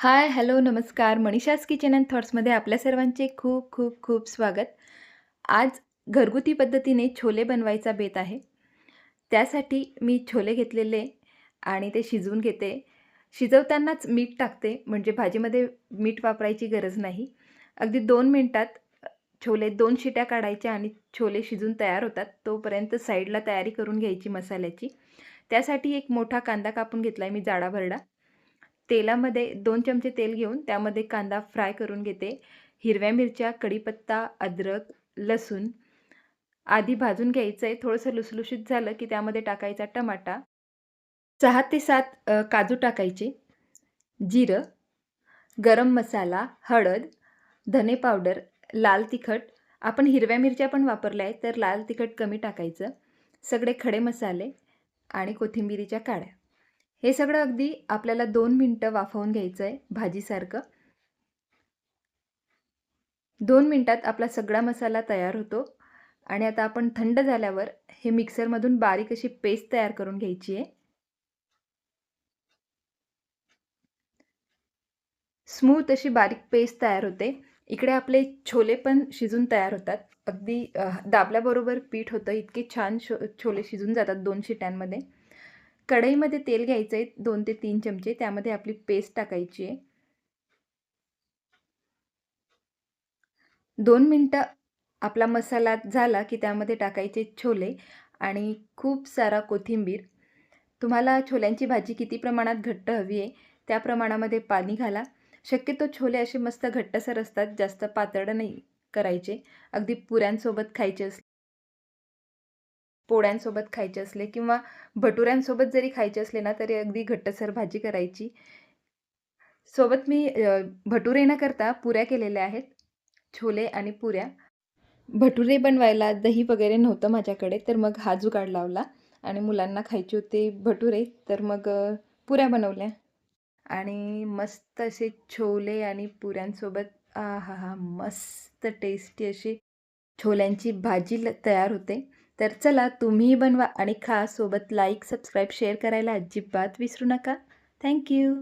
हाय, hello, नमस्कार. Manisha's kitchen and थॉट्समध्ये आपल्या सर्वांचे खूप खूप खूप स्वागत. आज घरगुती पद्धतीने छोले बनवायचा बेत आहे. त्यासाठी मी छोले घेतलेले आणि ते शिजवून घेते. शिजवतानाच मीठ टाकते, म्हणजे भाजीमध्ये मीठ वापरायची गरज नाही. अगदी 2 मिनिटात छोले 2 शिट्या काढायच्या आणि छोले शिजून तयार होतात. तोपर्यंत साईडला तयारी करून घ्यायची मसाल्याची. त्यासाठी एक मोठा कांदा कापून घेतला आहे मी जाडाभरडा. तेलामध्ये 2 चमचे तेल घेऊन त्यामध्ये कांदा फ्राय करून घेते. हिरव्या मिरच्या, कढीपत्ता, अद्रक, लसूण आधी भाजून घ्यायचं आहे. थोडंसं लुसलुशीत झालं की त्यामध्ये टाकायचा टमाटा. 6 ते 7 काजू टाकायचे. जिरं, गरम मसाला, हळद, धने पावडर, लाल तिखट. आपण हिरव्या मिरच्या पण वापरल्या आहेत, तर लाल तिखट कमी टाकायचं. सगळे खडे मसाले आणि कोथिंबिरीच्या काड्या. हे सगळं अगदी आपल्याला 2 मिनिटं वाफवून घ्यायचं आहे भाजीसारखं. 2 मिनिटात आपला सगळा मसाला तयार होतो आणि आता आपण थंड झाल्यावर हे मिक्सरमधून बारीक अशी पेस्ट तयार करून घ्यायची आहे. स्मूथ अशी बारीक पेस्ट तयार होते. इकडे आपले छोले पण शिजून तयार होतात. अगदी दाबल्याबरोबर पीठ होतं. इतके छान छोले शिजून जातात 2 शिट्यांमध्ये. कढईमध्ये तेल घ्यायचं आहे 2 ते 3 चमचे. त्यामध्ये आपली पेस्ट टाकायची आहे. 2 मिनिटं आपला मसाला झाला की त्यामध्ये टाकायचे छोले आणि खूप सारा कोथिंबीर. तुम्हाला छोल्यांची भाजी किती प्रमाणात घट्ट हवी आहे, त्या प्रमाणामध्ये पाणी घाला. शक्यतो छोले असे मस्त घट्टसर असतात, जास्त पातळ नाही करायचे. अगदी पुऱ्यांसोबत खायचे असले, पोळ्यांसोबत खायचे असले किंवा भटुऱ्यांसोबत जरी खायचे असले ना, तरी अगदी घट्टसर भाजी करायची. सोबत मी भटुरे न करता पुऱ्या केलेल्या आहेत. छोले आणि पुऱ्या. भटुरे बनवायला दही वगैरे नव्हतं माझ्याकडे, तर मग हा जुगाड लावला आणि मुलांना खायचे होते भटुरे, तर मग पुऱ्या बनवल्या आणि मस्त असे छोले आणि पुऱ्यांसोबत आहाहा! मस्त टेस्टी अशी छोल्यांची भाजी तयार होते. तर चला तुम्हीही बनवा आणि खा. सोबत लाईक, सबस्क्राईब, शेअर करायला अजिबात विसरू नका. Thank you.